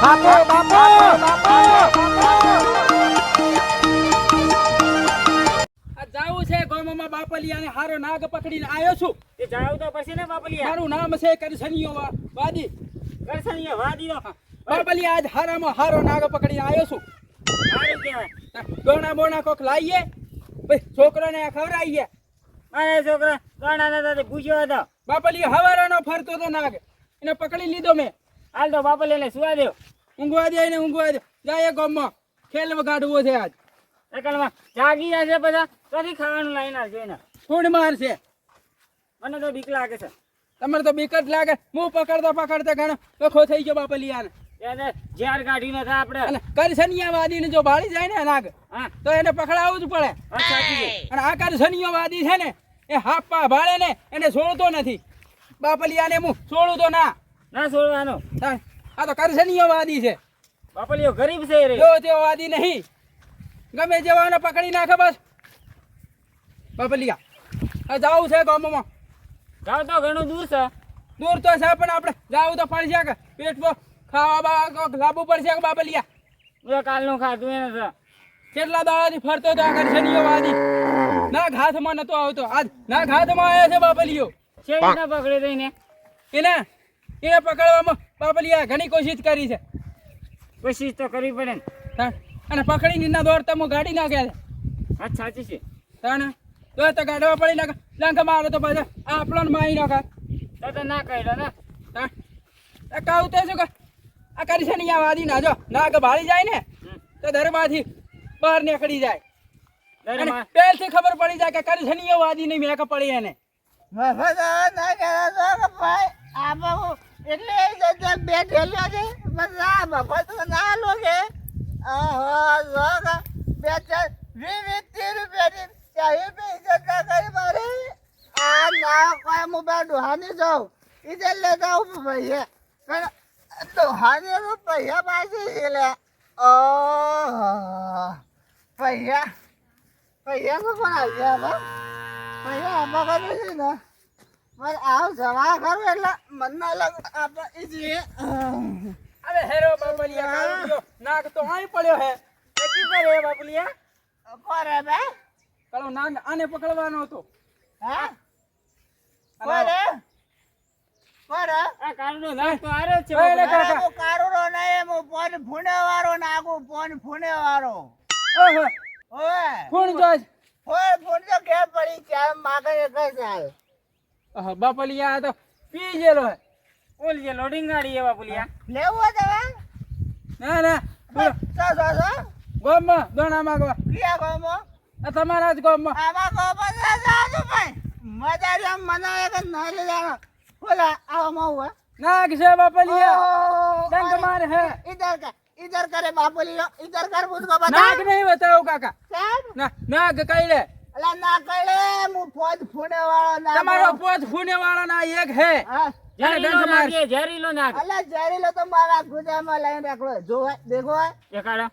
બાપુ બાપુ જાવું છે ગામમાં બાપલિયાને હારો નાગ પકડીને આવ્યો છું. એ જાવ તો પછી ને બાપલિયા. મારું નામ છે કરસનિયો વાદી. કરસનિયો વાદી નો બાપલિયા આજ હારામાં હારો નાગ પકડીને આવ્યો છું. સારું કહેવાય. દોણા બોણા કોક લાવીએ ભાઈ છોકરાને ખવડાવીએ. અરે છોકરા ગાણા નતા પૂછ્યો હતો. બાપલિયો હવારાનો ફરતો તો નાગ એને પકડી લીધો મેં. હાલ તો બાપલિયાને સુવા દો. ઊંઘવા દે ને ઊંઘવા દે. જાય ગામમાં ખેલ વગાડવો છે આજ. એકલમાં જાગી જશે બધા કદી ખાવાનું લાઈના જોઈને. ફૂડ મારશે. મને તો બીક લાગે છે. તમારે તો બીક જ લાગે. હું પકડતા પકડતા ઘણો વખો થઈ ગયો બાપલિયાને. એને ઝેર કાઢીને થાય આપણે. અને કરસનિયા વાદીને જો ભાળી જાય ને નાગ હા તો એને પકડાવવું જ પડે. સાચી છે. અને આ કરસનિયો વાદી છે ને એ હાપા ભાળે ને એને છોડતો નથી. બાપલિયાને હું છોડું તો ના. ના છોડવાનો. આ તો કરસનિયો વાદી છે. બાપલિયો ગરીબ છે રે. જો તેવો વાદી નહીં. ગમે જેવાને પકડી નાખે બસ. બાપલિયા આ જાવું છે ગામમાં. જાવ તો ઘણું દૂર છે. દૂર તો છે પણ આપણે જાવું તો પડશે કે પેટમાં ખાવા બાવા લાવવું પડશે કે બાપલિયા. મેં કાલનું ખાધું એને છે. કેટલા દાડાથી ફરતો તો આ કરસનિયો વાદી. નાગ હાથમાં નતો આવતો. આજ નાગ હાથમાં આવ્યો છે બાપલિયો. છે રીતના પકડી દઈને. એને પકડવામાં બાપલિયા ઘણી કોશિશ કરી છે. કોશિશ તો કરવી પડે ને. હા. અને પકડીને ના દોડતા હું ગાડી નાખ્યા છે. વાત સાચી છે. તાને તો ગાડવા પડી નાખે લંક મારે તો પાછા આપણને મારી નાખે. તો ના કહ્યો ને. હા કહું તો શું કે આ કરસનિયા વાદી ના જો નાગ ભાળી જાય ને તો દરબારથી બહાર નીકળી જાય. અને પહેલથી ખબર પડી જાય કે કરસનિયો વાદી ની મેક પડી એને. અરે હેરો બાપલિયા કાળું જો નાગ તો અહીં પડ્યો હે. કેટલી કરે બાપલિયા. કાળો નાગ આને પકડવાનો હતો. આ કાળનો નાગ તો આરે જ છે. ઓય કાકા. ઓહો કોણ જોજ બાપલિયા તો પી ગયેલો હે. ઓલી જે લોડિંગ ગાડી એ બાપલિયા. ના ના ગોમમાં દોણા માંગવા આ તમારા જ ગોમમાં. નાગ છે બાપલિયા. ડંક મારે હે. इधर करे बापुलियो इधर कर मुझको बता નાગ નહીં બતાવો કાકા. ના નાગ કઈ રે अला ना करे मु फोज फुने वाला ना તમારો પોત ફૂને વાળો ના એક હે. हां ઝેરીલો નાગ એ ઝેરીલો નાગ. अला जहरीलो तो मारा गुजा में लाइन रखो जो देखो એ કાળો.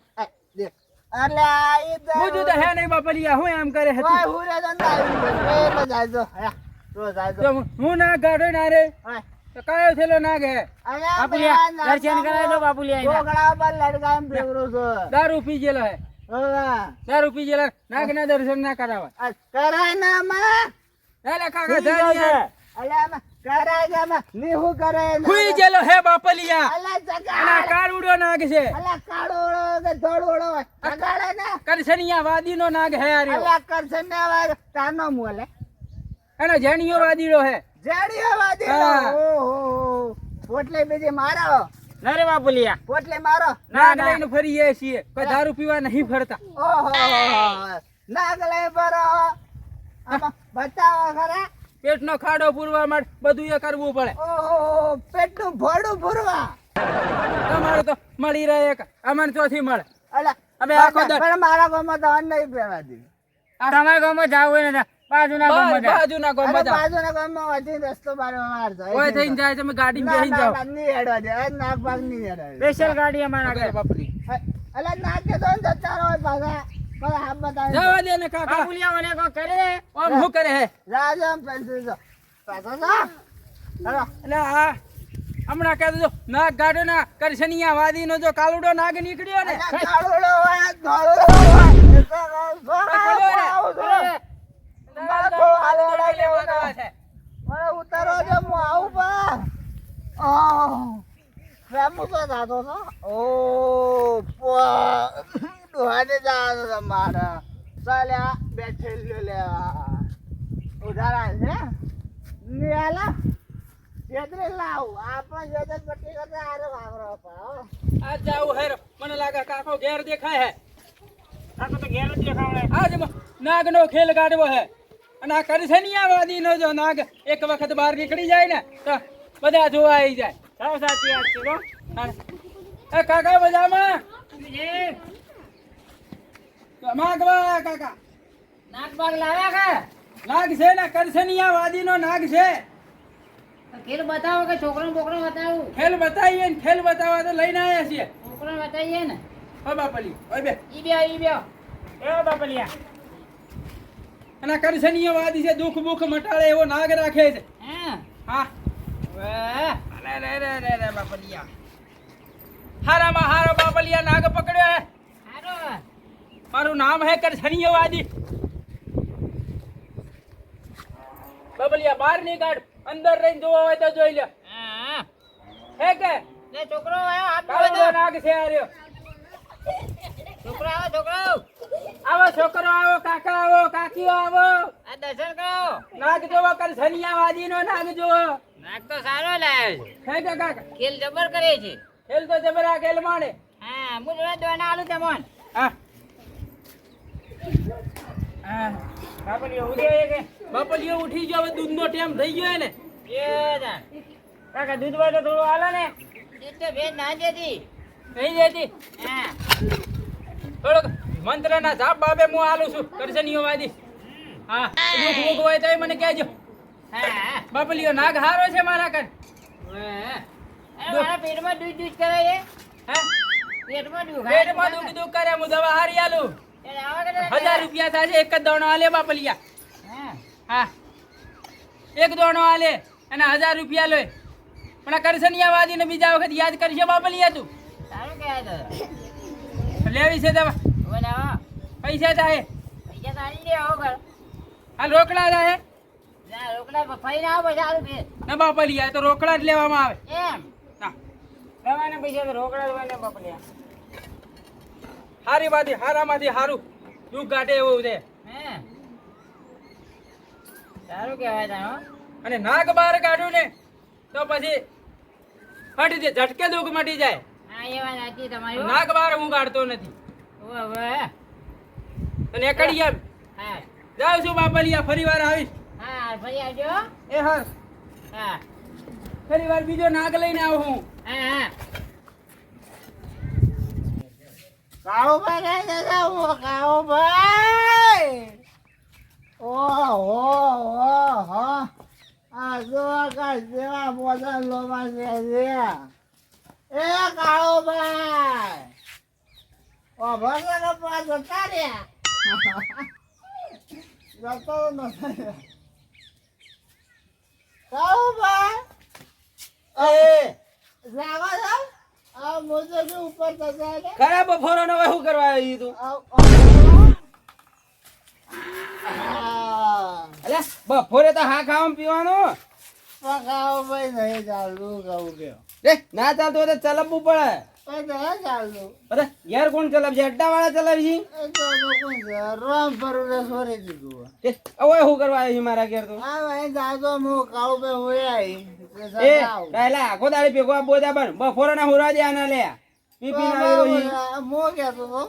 देख अला इधर મુજુ તો હે નહીં બાપલિયા. હું એમ કરે ओए હતી हुरे दंदा ए तो जाय दो तो जाय दो તો હું ના ગાડો ના રે हां તો કયો થેલો નાગ હે. अला બાપુલિયા દર્શન કરાવી દો બાપુલિયા એના. गोगड़ा पर लड़का में बेवरो सो દારૂ પી ગયેલો હે. होगा દારૂ પી ગયેલા નાગ ના દર્શન ના કરાવા. कराय ना मां એટલે કાકા સુઈ ગયો જાણી છે. अला मां कराय ना नीहू करे ખુઈ ગયેલો હે બાપલિયા. अला जगा અને કાળુડો નાગ છે. अला काड़ोड़ो के धोड़ोड़ो जगाड़े ना કરસનિયા વાદી નો નાગ હે આર્યો. अला करसन वाला तानो मोले અને જણીયો વાદીડો હે. जेड़ियो वादी हाँ। ओहो पोटले बेजे मारो ના રે બાપુલિયા. पोटले मारो નાગ લઈને ફરીએ છીએ. કોઈ દારૂ પીવા નહીં ફરતા. ओहो नागले बरो आमा बताओ खरा પેટનો ખાડો પૂરવા માટે બધું એ કરવું પડે. ओहो पेटनु भोडू भरवा તમારે તો મળી રહે એક અમને ચોથી મળે. अला अबे आखो दर पर मारा को मत ऑन नहीं पेवा दी તમારા ગામમાં જાવ હોય ને બાજુના ગામમાં જાવ. બાજુના ગામમાં જાઓ. बाजू ना को में वधी रस्तो बारो मार दो ઓય થઈને જાય તમે ગાડીમાં બેહીને જાઓ. नहीं हेडवा दे नाक भाग नहीं हेडवा સ્પેશિયલ ગાડી અમારા આગળ આગળ. બાપલી अला नाक के दोन जत्ता रो भागा पर हम बता જવા દે ને કાકા. બાપુલિયા મને કો કરે. આમ શું કરે હે. राजा पेंसिल दो पैसा दो हेलो એટલે હમણાં કહેતો જો નાગ ગાડો ના કરશનિયા વાદીનો જો કાલુડો નાગ નીકળ્યો ને કાળુડો હોય ધોળુડો હોય એ તો આવું છું. માથો હાલેડા લેવાના છે મને ઉતારો દે હું આવું પા ફેમું તો થતો હતો ઓ દોહાને જવાનો તમારે ચાલ્યા બેઠેલ્યો લેવા ઉધારા છે નિયાલા જેતરે લાવ આપણે જેતર પટ્ટી કરતા આરે વાગરો પાઓ આ જાવ હેર મને લાગે કાકો ઘેર દેખાય હે કાકો તો ઘેર જ દેખાવડે. આજ નાગનો ખેલ કાઢવો હે અને આ કરશનિયા વાદીનો જો નાગ એક વખત બહાર નીકળી જાય ને તો બધા જોવા આવી જાય. સાવ સાચી વાત છે હો. એ કાકા મજામાં જી, માગવા કાકા નાક બાગ લાવ્યા કે નાગ છે ને કરશનિયા વાદીનો નાગ છે. ખેલ બતાવો કે છોકરો બોકરો બતાવું. ખેલ બતાવીએ ને ખેલ બતાવવા તો લઈને આવ્યા છીએ. છોકરો બતાવીએ ને હો બાપલી ઓય બે ઈ બે એ બાપલિયા અને આ કરશનિયા વાદી છે દુઃખ બુખ મટાડે એવો નાગ રાખે છે. હા હા વાહ અરે રે બાપલિયા હારામાં હારો બાપલિયા નાગ પકડ્યો હે. હારો મારું નામ હે કરશનિયા વાદી. બાપલિયા બહાર ની કાઢ અંદર રહીને જોવા હોય તો જોઈ લે. હા હે કે લે છોકરો આયો હાથ કાળો ધોઈ દો. નાગ છે આ રહ્યો. છોકરો આવો છોકરો આવો છોકરો આવો કાકા આવો કાકીઓ આવો આ દર્શન કરો. નાગ જોવો કરશનિયા વાદીનો નાગ જોવો. નાક તો સારો લાવ્યો છે. હે કે કાકા ખેલ જબર કરે છે. ખેલ તો જબરા ખેલ માણે. હા હું જોડે દોના આલુ તમોન. હા હા બાપલિયો ઉડ્યો કે બાપલીઓ ઉઠી ગયો હવે દૂધનો ટાઈમ થઈ ગયો હે ને. એ જા કાકા દૂધ હોય તો થોડું આલો ને એટલે ભેજ ના દેતી. થઈ જતી હા થોડોક મંત્રના જાપ બાબે હું આલું છું કરશનિયો વાદી. હા દુઃખ બુખ હોય તો મને કહેજો. હા બાપલીઓ નાગ હારો છે મારા કન. વાહ. અરે મારા પેટમાં દૂધ કરે છે. હે પેટમાં દુખ પેટમાં દુઃખ કરે હું દવા હારી આલું. એટલે આવા કે 1000 રૂપિયા થાય છે એક જ દોણો આલે બાપલિયા. હા હા એક દોણો આલે અને 1000 રૂપિયા લે. પણ આ કરશનિયા વાદીને બીજા વખત યાદ કરશે બાપલિયા તું. સારું કહેવાય તો લેવી છે દવા બોલે આવો પૈસા થાય પૈસા તારી દે આવો ઘર હાલ રોકડા થાય જા રોકડા ફરી ના આવો સારું ભેજ ના બાપલિયા તો રોકડા જ લેવામાં આવે. એમ ના દવાના પૈસા તો રોકડા જ હોય ને બાપલિયા. હારી વાદી હારામાંથી હારું દુઃખ ગાંઠે એવું છે. હે સારું કહેવાય તા હો. અને નાગ બહાર કાઢ્યું ને તો પછી ફટી જાય ઝટકે દુઃખ મટી જાય. હા એ વાત સાચી તમારી હો. નાગ બહાર હું કાઢતો નથી. ઓવે ઓવે તને એકડી એમ હા જાઉં છું બાપલિયા ફરી વાર આવીશ. હા ફરી આવજો. એ હા હા ફરી વાર બીજો નાગ લઈને આવું હું. હા હા કાળુભાઈ રહે છે હું કાળુભાઈ ઓહો આ જો કા જેવા મોજા લોબા છે એ કાળુભાઈ ઓ ભગવાન પાસ જતા રહ્યા જતો નથી કાળુભાઈ જાગો છો આ મોજો કે ઉપર જતા ને ખરા બફોરો નો શું કરવા આવી તું? અલ્યા બફોરે તો હા ખાવાનું પીવાનું. ભાઈ નહીં ચાલતું કહું કે રે ના ચાલતું હોય તો ચલાવવું પડે. નહીં ચાલતું અરે યાર કોણ ચલાવશે? અડ્ડા વાળા ચલાવશે. એ તો રામ ભરું સોરી દીધું હવે શું કરવા આવી મારા ઘેર તું? આ ભાઈ જાતો હું કાળું ભાઈ હોય આવી એ કાયલા આખો દાડી ભેગો આ બોધા બન બફોરો ના હોરા દે આના લે પી પી ના આવ્યો ઈ. હું કહેતો તો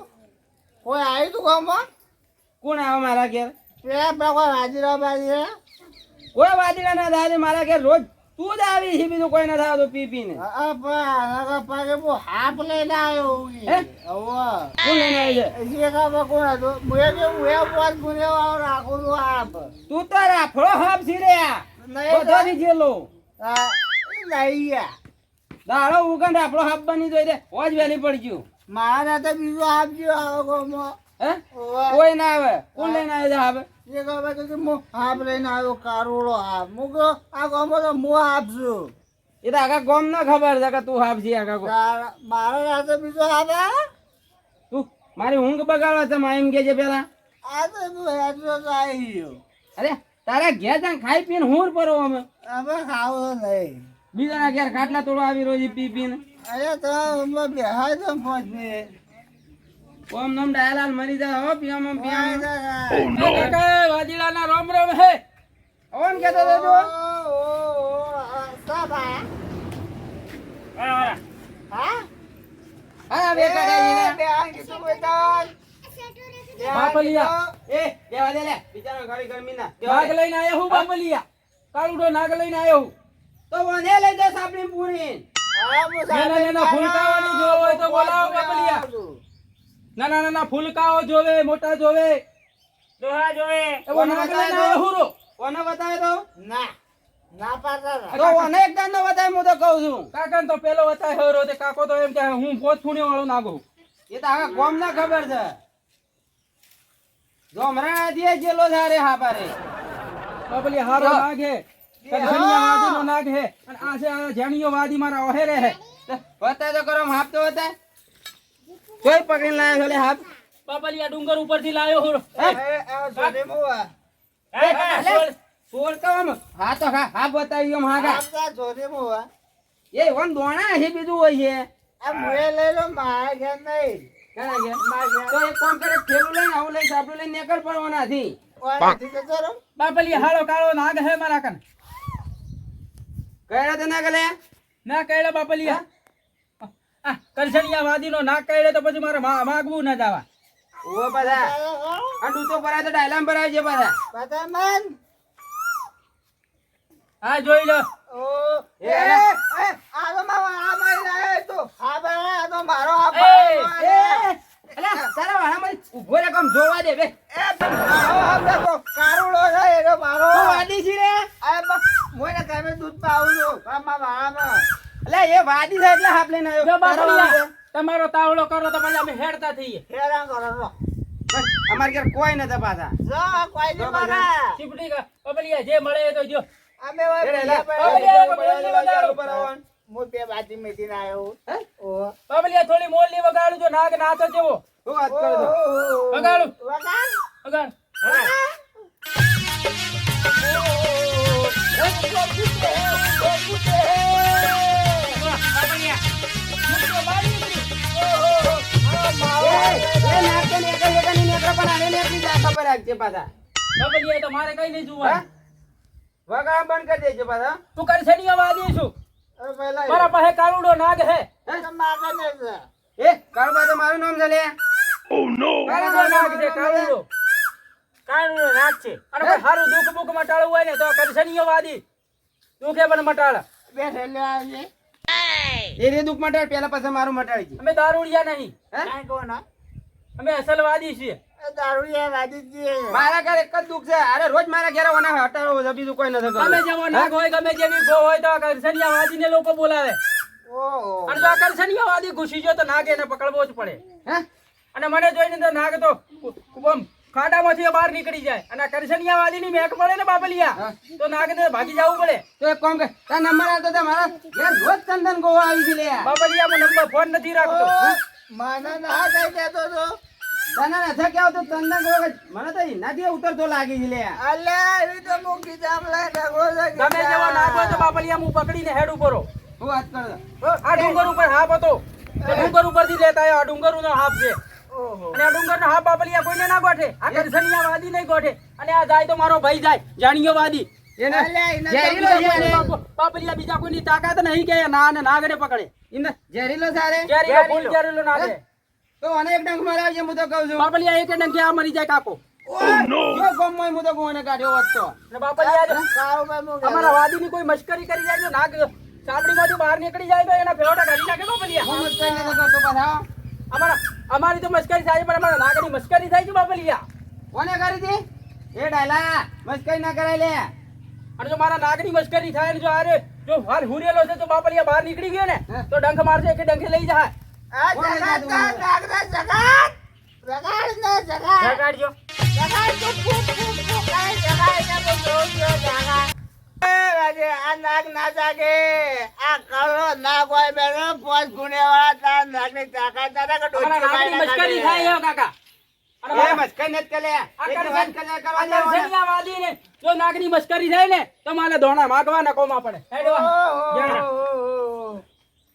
કોઈ આવ્યું તું ગામમાં કોણ આવે મારા ઘેર? કોઈ હાજીરા બાજી કોઈ વાદીડા ના થાય મારા ઘેર રોજ તું જ આવી છે બીજું કોઈ ના થાય તો પી પી ને. પાકે હું હાફ લઈને આવ્યો હે? હવે કોણ લઈને આવી છે? જે કામ કોણ હતું હું પાંચ ગુનેવાળો રાખું છું હાફ તું તો રાફડો હાફ છે રે આ. બધાથી જેલો લઈ ગયા દાડો ઉગન રાફડો હાફ બની જોઈ દે હોજ વેલી પડી ગયું. મારા તો બીજો આપજો આવે ગામમાં હે કોઈ ના આવે. કોણ લઈને આવે છે હાફ? જે કામ હું હાફ લઈને આવ્યો કારોડો હાફ હું કહું આ ગામમાં તો હું આપશું એ તો આખા ગોમ ન ખબર છે કે તું હાફ છે આખા ગોમ. મારો રાતે બીજો આવે તું મારી ઊંઘ બગાડવા છે માં એમ કે છે પેલા. આ તો તું હેડરો આવી ગયો અરે તારા ઘેર જાન ખાઈ પીને હું પરો અમે અમે ખાવો નહીં બીજાના ઘેર ખાટલા તોડવા આવી રોજ પી પીને. અરે તો બેહાય તો પહોંચી ઓમ નમ ડાયલાલ મરી જાય હો પિયામાં પિયામાં. કાકા વાદીલાના રોમ રોમ હે ઓન કેતો તો તું? હા બે કાઢાજીને. બાપલિયા એ દેવા દે લે બિચારો ઘડી ગરમી ના નાગ લઈને આયો હું બાપલિયા કાળુડો નાગ લઈને આયો હું તો વને લઈ જા સાપડી પૂરી. નાના ફૂલકાઓની જોવો હોય તો બોલાવો બાપલિયા. નાના ફૂલકાઓ જોવે મોટા જોવે દોહા જોવે એવો નાગ લઈને આયો હું રો. કોને બતાવે તો ના પાડતા તો ઓને એક દાન નો બતાવે હું તો કહું છું. કાકા તો પેલો વતાય હરો તે કાકો તો એમ કે હું પોત ફૂણ્યો વાળો નાગો. એ તો આખા ગોમ ના ખબર છે. જો હમણાં દીએ જેલો ધારે હા પારે બાપલિયા હારો નાગ હે કદનિયા વાદીનો નાગ હે અને આ છે આ જેણીઓ વાદી મારા ઓહેરે હે. બતાય તો કરો હાફ તો બતાય કોઈ પકડી લાયો છોલે હાફ. બાપલિયા ડુંગર ઉપરથી લાયો હું રો. સોળ તો આમ હા તો હા હાફ બતાવી આમ હા કા એ વન દોણા છે બીજું હોય છે. લઈ લો મારા ઘેર નહીં ઘણા છે. તો એક કામ કરે થેલું લઈને આવું લઈને સાપડું લઈને નીકળ પડવાના નથી. બાપલિયા હારો કાળો નાગ હે મારા કન. કહેડા તો ના ગલે ના કહેડે બાપલિયા આ કરસણિયા વાદીનો નાગ કહેડે તો પછી મારે માગવું ના જાવા. ઓ પાછા અંડુ તો ભરાય તો ડાયલામ ભરાય છે પાછા. હા જોઈ લો અલા તારા વાળામાં ઊભો રે કમ જોવા દે બે. કારુડો છે એનો મારો તું વાદી છી રે. મોને તમે દૂધ પાવું છું ગામમાં વાળામાં અલા એ વાદી છે એટલે હાફ લઈને આવ્યો. જો બાપલિયા તમારો તાવડો કરો તો પછી અમે હેડતા થઈએ. હેરાન કરો છો અમાર ઘેર કોઈ નતા પાછા. જો કોઈ નહીં મારા ચીપડી બાપલિયા જે મળે એ તો જો. અમે હું બે બાજી મેથી આવ્યો બાપલિયા થોડી મોલ ની વગાડું જો નાગ નાચો જેવો હું વાત કરું તો. વગાડું વગાડ વગાડ. એ નાખે ને એકાની નેકરા પણ આને નેકરી જાય ખબર રાખજે પાછા. બાપલિયા તો મારે કઈ નહીં જોવા. હા? વગાડ બંધ કરી દેજો પાછા. તું કરસણિયા વાદી છું પહેલા મારા પાસે કાળુડો નાગ હે. મારા ને એ કાળબા તો મારું નામ છે લે. કાળુડો નાગ છે કાળુડો. કાળુડો નાગ છે અને કોઈ હારું દુઃખ બુખ મટાડવું હોય ને તો કરસણિયા વાદી દુઃખે પણ મટાડે. બેઠે લે એ રે દુઃખ મટાડ પેલા પાછા મારું મટાડી છે. અમે દારૂડિયા નહીં કાઈ કોના અમે અસલ વાદી છીએ. દારૂડિયા વાજી જીએ મારા ઘરે એક જ દુઃખ છે. અરે રોજ મારા ઘરે ઓના હટાડો છે બીજું કોઈ નથી ગમે કરવું. જેવો નાગ હોય ગમે જેવી ગો હોય તો આ કરસણિયા વાદીને લોકો બોલાવે. ઓહો અને જો આ કરસણિયા વાદી ઘૂસી ગયો તો નાગ એને પકડવો જ પડે. હે? અને મને જોઈને તો નાગ તો આમ ખાડામાંથી બહાર નીકળી જાય અને આ કરસણિયા વાદીની મેક પડે ને બાપલિયા તો નાગને ભાગી જવું પડે. તો એક કામ કર તારા નંબર આવતો તો મારા ઘેર રોજ ચંદન ગોવા આવી છે લે. બાપલિયામાં નંબર ફોન નથી રાખતો. મને ના કઈ કહેતો તો તને નથી કેવું તો ચંદન ગોવા મને તો એનાથી ઉતરતો લાગી છે લે. અલ્યા એવી તો મૂકી જામ લે ડગો છે ગમે જેવો નાગ હોય તો બાપલિયા હું પકડીને હેડ ઉપરો. હું વાત કરું. આ ડુંગર ઉપર હાપ હતો તો ડુંગર ઉપરથી લેતા આવ્યો. આ ડુંગરનો હાપ છે ઓહો અને આ ડુંગરનો હાપ બાપલિયા કોઈને ના ગોઠે. આ કરસણિયા વાદી નહીં ગોઠે અને આ જાય તો મારો ભાઈ જાય જાણીયો વાદી. એને અલ્યા એને ઝેરીલો છે એને. બાપલિયા બીજા કોઈની તાકાત નહીં કે ના ને નાગને પકડે. એને ઝેરીલો સારે. ઝેરીલો ફૂલ ઝેરીલો નાગે. તો મને એક ડંખ મારાવજે હું તો કહું છું. બાપલિયા એક ડંકે આ મરી જાય કાકો. જો ગમમાં હું તો કોને કાઢ્યો હોત તો. અને બાપલિયા જો કાળો ભાઈ મૂકે અમારા વાદીની કોઈ મશ્કરી કરી જાય તો નાગ સાપડીમાંથી બહાર નીકળી જાય તો એના પેલોટા કાઢી નાખે બાપલિયા. હું મત કઈ નથી કરતો પાછા. અમારી તો મશ્કરી થાય પણ અમારા નાગની મશ્કરી થાય છે બાપલિયા. કોને કરી હતી? એ ડાયલા મસ્કરી ના કરાય લે. અને જો મારા નાગની મશ્કરી થાય ને જો આરે જો હાર હુરેલો છે તો બાપલિયા બહાર નીકળી ગયો ને તો ડંખ મારશે કે ડંખે લઈ જાય. આ જગાત નાગના જગાત જગાડ ને જગાડ જગાડજો. જગાડ તો ફૂક ફૂક ફૂક કાઈ જગાડ ને બોલ જો જગાડ એ વાગે આ નાગ ના જાગે આ કાળો નાગ હોય બેનો પોસ ગુનેવાળા તાર નાગની તાકાત દાદા કે તમારા નાગની મશ્કરી થાય હો કાકા અને એ મસ્કરી નથી કરે આ એક વાત કરે કરવા આ દેવાનો. કરસનિયાવાદી ને જો નાગની મશ્કરી થાય ને તો મારે ધોણા માગવાના કોમા પડે હેડો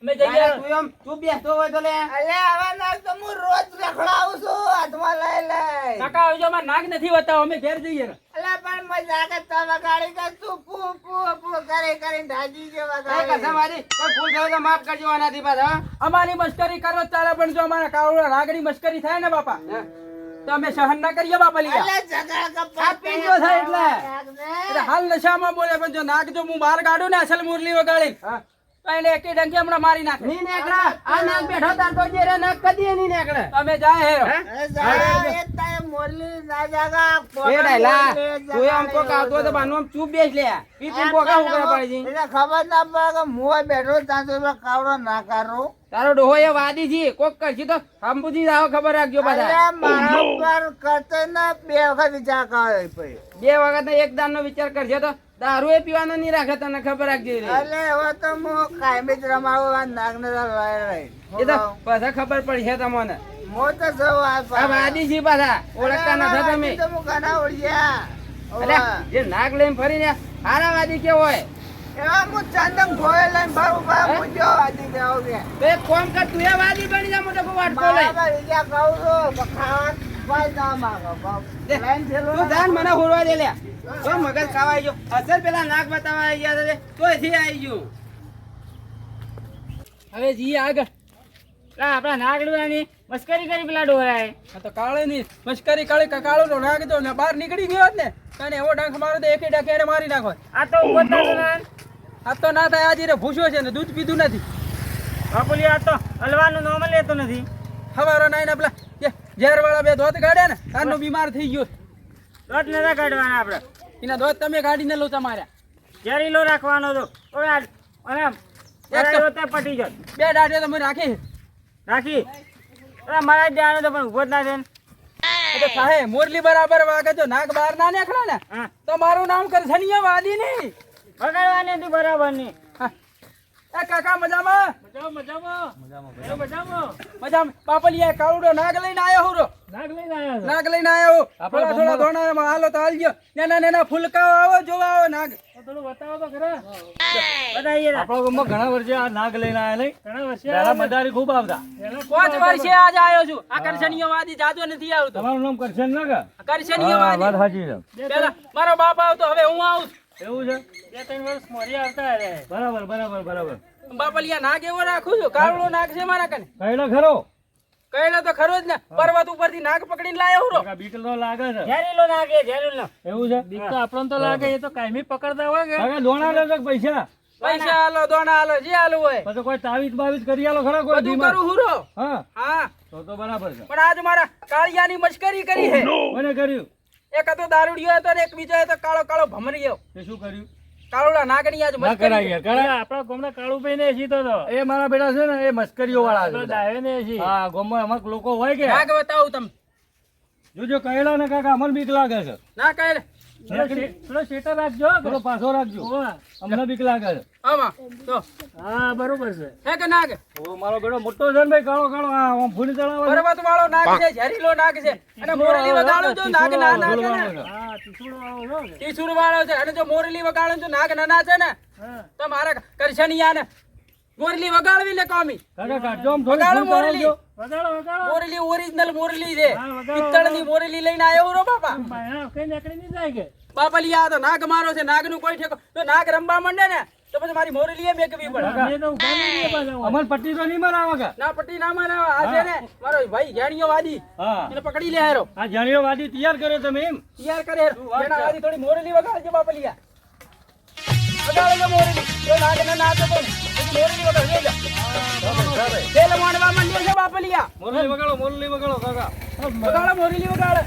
અમે જઈએ ના, તું એમ તું બેસતો હોય તો લે અલે આવા નાગ તો હું રોજ રખડાવું છું હાથમાં લઈ લઈ કાકા આવજો માર નાગ નથી બતાવો અમે ઘેર જઈએ ને અલે પણ મજા કરતા વગાડી કે તું પૂ પૂ પૂ કરીને ઢાજી જે એ વગાડી કસમવાદી, કોઈ ભૂલ થયું તો માફ કરજો આનાથી પાછા. અમારી મશ્કરી કરો તો ચાલે પણ જો અમારા કાવડા નાગની મશ્કરી થાય ને બાપા તો અમે સહન ના કરીએ બાપા લીયા અલે ઝઘડા કપા આ પીંજો થાય એટલે હાલ નશામાં બોલે પણ જો નાગ જો હું બહાર કાઢું ને અસલ મુરલી વગાડી હા. તો એને એકે ડંકી હમણાં મારી નાખે ની નેકળે. આ નાક બેઠો તાર તો જે રે નાક કદીએ ની નેકળે. તમે જાય હેરો એ ડાયલા, તું એમ કોક આવતો હોય તો બાનું આમ ચૂપ બેસ લે. પી પી બોકા ઉકળે પડે છે. એને ખબર ના પડે કે મોય બેઠો ત્યાં તો પેલો કાવડો ના કાઢો તારો ડોહો એ વાદી છે કોક કરશી તો હંપુથી આવો ખબર રાખજો પાછા. અલે મારા પર કરતે ના બે વખત વિચાર કરે પછી બે વખત એક દાન નો વિચાર કરશે તો દારૂ એ પીવાનો નહીં રાખે તને ખબર રાખજે રે. અલે હવે તો હું કાયમી જ રમાવું આ નાગને તો લઈ રહી એ તો પાછા ખબર પડશે તમને. મો તો જવું આ વાદી છે પાછા ઓળખતા નથી તમે. તો હું ઘણા ઓળખ્યા અરે જે નાગ લઈને ફરીને હારા વાદી કેવો હોય એવા હું ચંદન ગોળે લઈને ભરું ભાઈ હું જો વાજી જાઉં કે તો એક કોમ કર તું એ વાદી બની જા મોટો વાટકો લઈ. મારા વિચાર કહું છું ખાવા ભાઈ ના માગો બાપ દે, લાઈન છેલ્લો તું જાન મને હોરવા દે લે. તો મગજ ખાવાઈ ગયો અસર પેલા નાક બતાવવા આવી ગયા છે તો એથી આવી ગયું. હવે જઈએ આગળ આપડા નાગડવાની મસ્કરી કરી પેલા ડોરાએ આ તો કાળે ની મશ્કરી કાળે કાળો નો નાગ તો ને બહાર નીકળી ગયો હોત ને તને એવો ડંખ મારો તો એકે ડંખ એને મારી નાખો આ તો ઉભો થતો ના આ તો ના થાય આજે રે ભૂસ્યો છે ને દૂધ પીધું નથી બાપુલી આ તો હલવાનું નામ લેતો નથી હવારો નાઈ ને પેલા ઝેર વાળા બે ધોત કાઢ્યા ને તારનો બીમાર થઈ ગયો દોત નતા કાઢવાના આપડે એના ધોત તમે કાઢીને લો તમાર્યા ઝેરીલો રાખવાનો તો હવે આ અને બરાબર તો પટી જાય બે દાઢે તો મેં રાખી રાખી અરે મારા જ દેવાનો તો પણ ઉભો જ ના થાય ને. એ તો થાય મોરલી બરાબર વાગે જો નાક બહાર ના નીકળે ને હા તો મારું નામ કરસનિયા વાદી નહીં બગાડવાની હતી બરાબર ની એ કાકા મજામાં મજામાં બાપલિયા કાળુડો નાગ લઈને આયો હું રો નાગ લઈને આયો થોડા થોડા ધોણા હાલો તો હાલજો નેના નેના ફૂલકાઓ આવો જોવા આવો નાગ બતાઈએ તા. આપણા ગામમાં ઘણા વર્ષે આ નાગ લઈને આયા નહીં ઘણા વર્ષે પહેલા મદારી ખૂબ આવતા 5 વર્ષે આજ આયો છું આ કરસનિયા વાદી જાજો નથી આવતો તમારું નામ કરશન ના કે કરસનિયા હા, વાત વાદી સાચી છે પેલા મારો બાપ આવતો હવે હું આવું એવું છે 2-3 વર્ષ મોરી આવતા રહે બરાબર બરાબર બરાબર બાપલિયા નાગ એવો રાખું છું કાળુડો નાગ છે મારા કને કહેલો ખરો કહેલો તો ખરો જ ને પર્વત ઉપરથી નાગ પકડીને લાયો હું રો કાકા બીક તો લાગે છે ઝેરીલો નાગે ઝેરીલો એવું છે બીક તો આપણને તો લાગે એ તો કાયમી પકડતા હોય કે કાકા દોણા લે તો પૈસા પૈસા આલો દોણા આલો જે આલું હોય પછી કોઈ તાવીજ બાવીજ કરી આલો ખરા કોઈ બધું બીમાર કરું હું રો હા હા તો બરાબર છે પણ આજ મારા કાળિયાની મશ્કરી કરી છે કોને કર્યું એક હતો દારૂડિયો હતો ને એક બીજો હતો કાળો કાળો ભમરીયો તે શું કર્યું કાળુડા નાગની આજ ના મશ્કરી કરાય યાર કરાય આપણા ગામના કાળુભાઈ ને સીધો તો એ મારા બેટા છે ને એ મસ્કરીઓ વાળા છે બધા. ડાયો ને છી હા ગામમાં અમુક લોકો હોય કે નાગ બતાવું તમે જોજો કહેલા ને કાકા અમને બીક લાગે છે ના કહે થોડો શેટર રાખજો થોડો પાછો રાખજો ઓવા. અમને બીક લાગે છે આમાં તો હા બરોબર છે હે કે નાગ ઓ મારો બેટો મોટો છે ને ભાઈ કાળો કાળો આ આમ ફૂલી ચડાવે છે. પર્વત વાળો નાગ છે ઝેરીલો નાગ છે અને મોરલી વગાડું જો નાગ ના ના છે ને હા તીસુડો આવો છો કે તીસુર વાળો છે અને જો મોરલી વગાડું જો નાગ નાના છે ને હા તો મારા કરશનિયા ને મોરલી વગાડવી ને કામી કાકા કાઢજો આમ થોડી વગાડો ફૂલ મોરલી ચડાવજો. વગાડો વગાડો મોરલી ઓરિજિનલ મોરલી છે હા, વગાડો, પિત્તળની મોરલી લઈને આવ્યો રો બાપા ભાઈ કઈ નીકળી નહીં જાય કે બાપલિયા તો નાગ મારો છે નાગ નું કોઈ ઠેકો તો નાગ રમવા માંડે ને તો પછી મારી મોરલી એ મેકવી પડે એ તો ઉભા નહીં રહે પાછા. અમર પટ્ટી તો નહીં મરાવે કે ના પટ્ટી ના મારે આ છે ને મારો ભાઈ જાણીયો વાદી હા એને પકડી લે હારો આ જાણીઓ વાદી તૈયાર કર્યો તમે એમ તૈયાર કરે એના વાદી થોડી મોરલી વગાડજે બાપલિયા વગાડો મોરલી જો નાગ ના નાચે પણ પછી મોરલી વગાડ લે જા તેલ માંડવા માંડ્યો છે બાપલિયા મોરલી વગાડો કાકા વગાડો મોરલી વગાડ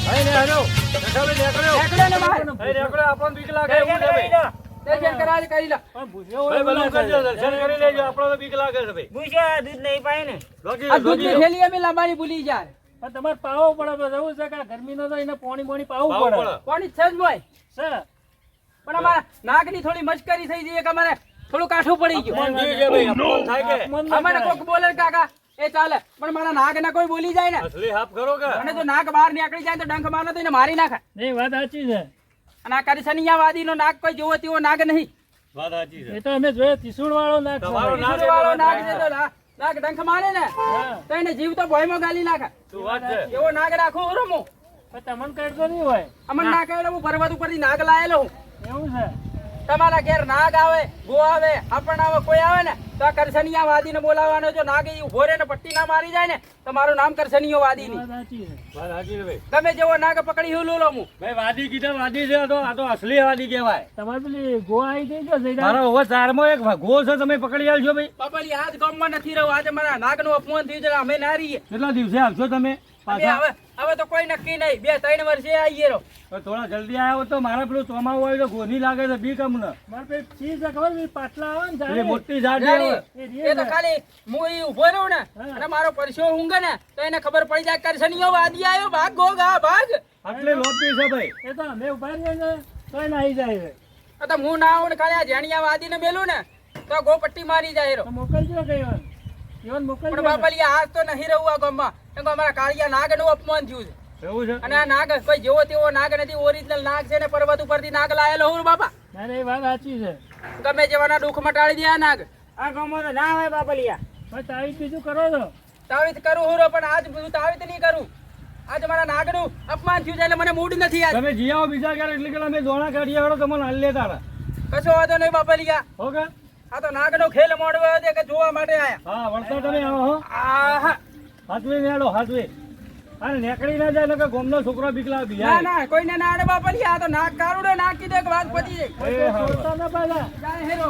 અહીં ને હાલો નખાવે નીકળ્યો એકડે ને માર અહીં નીકળ્યો આપણને બીક લાગે કઈ એવું કે છે નહીં ભાઈ. તો. દર્શન કરાજ કરી લા પણ ભૂસ્યો ભાઈ હોય ભલું કરજો દર્શન કરી લેજો આપણને તો બીક લાગે છે ભાઈ ભૂસ્યો દૂધ નહીં પાય ને રોકી આ દો, દૂધની રોકી દો. થેલી અમે લાંબાની ભૂલી જાય પણ તમારે પાવો પડે તો જવું છે કે ગરમીનો તો એને પાણી પાણી પાવું પાવું પડે પડે. કોની છે જ મોય સર પણ અમારા નાગની થોડી મશ્કરી થઈ જઈએ કે અમારે થોડું કાઠું પડી ગયું અપમાન થયું છે ભાઈ, અપમાન થાય કે? અપમાન ના અમારે કરાય. કોક બોલે કાકા એ ચાલે પણ મારા નાગ ને કોઈ બોલી જાય ને અસલી હાફ કરો કે? અને જો નાગ બહાર નીકળી જાય તો ડંખ મારનો તો એને મારી નાખે નહીં, વાત સાચી છે. અને આ કરસનિયાવાદીનો નાગ કોઈ જેવો તેવો નાગ નહીં વાત સાચી છે. એ તો અમે જોયે ત્રિશૂળ વાળો નાગ છે. તમારો નાગ ત્રિશૂળવાળો એવો નાગ નાગ છે તો નાગ ડંખ મારે ને હા. તો એને જીવ તો ભોયમાં ગાલી નાખે શું વાત છે? એવો નાગ રાખું હું રમું પણ તમને કરતો નહીં હોય. અમને ના કહેલો હું પર્વત ઉપરથી નાગ લાયેલો હું એવું છે. તમારા ઘેર નાગ આવે ગો આવે આપણ આવે કોઈ આવે ને તો આ કરસનિયાવાદીને બોલાવવાનો જો નાગ ઈ ઉભો રહે ને પટ્ટી ના મારી જાય ને તો મારું નામ કરસનિયાવાદી નહીં વાત સાચી છે. વાત સાચી છે ભાઈ. તમે જેવો નાગ પકડી હું લો હું ભાઈ વાદી કીધા વાદી છે, આ તો અસલી વાદી કહેવાય. તમારે પેલી ગોવા આવી ગઈ છે જયરાજ? મારો હવે ચારમાં એક ઘો છે, તમે પકડી આવજો ભાઈ. બાપાલી આજ ગામમાં નથી રહું આજે મારા નાગનું અપમાન થયું છે અમે ના રહીએ કેટલા દિવસે આવશો તમે અમે પાછા? હવે તો કોઈ નક્કી નહીં 2-3 વર્ષે આવીએ રહો તો થોડા જલ્દી આવ્યો તો મારા પેલું ચોમાવું હોય તો ગોની લાગે છે બી કમને. મારે પેલી ચીઝ છે ખબર છે? પાટલા આવે ને પેલી જાણે. મોટી ઝાડ જાણી. આવે. એ તો ખાલી હું ઈ ઊભો રહું ને હા. અને મારો પરસ્યો ઊંઘે ને તો એને ખબર પડી જાય કરસનિયાવાદી આવ્યો ભાગ ગોગા ભાગ આટલે લોપી છે ભાઈ. એ તો અમે ઉભા રહીએ ને તોય નાહી જાય છે. આ તો હું ના આવું ને ખાલી આ જાણિયાવાદીને મેલું ને તો ગો પટ્ટી મારી જાય રો તો મોકલજો કે ઈવન. ઈવન મોકલજો પણ ને. બાપાલી આજ તો નહીં રહું આ ગામમાં કેમ કે અમારા કાળિયા નાગનું અપમાન થયું છે એવું છે? અને આ નાગ કોઈ જેવો તેવો નાગ નથી ઓરિજિનલ નાગ છે ને પર્વત ઉપરથી નાગ લાયેલો હું બાપા ના, ના, એ વાત સાચી છે. ગમે જેવાના દુઃખ મટાડી દે આ નાગ આ ગામમાં તો ના હોય બાપલિયા. પણ તાવીજ બીજું કરો છો. તાવીત કરું હું રો, પણ આજ હું તાવીત નહીં કરું આજ મારા નાગનું અપમાન થયું છે એટલે મને મૂડ નથી આજ તમે જી આવો બીજા ક્યારે એટલે કે અમે દોણા કાઢીએ વાળો તમને હાલ લેતા હતા. કશો વાંધો નહીં બાપાલિયા હો કે? આ તો નાગનો ખેલ મોડવો છે કે જોવા માટે આયા હા વળતા તમે આવો હો. આહા. હાથવી ને આડો હાથવી. અને નીકળી ના જાય ને કે ગોમનો છોકરો બીકલા ના બિહાય. ના કોઈને ના આડે બાપાલિયા આ તો નાગ કાઢું નાગ કીધું કે વાત પતી જાય એ હા. છોડતા ના પાછા. જાય હેરો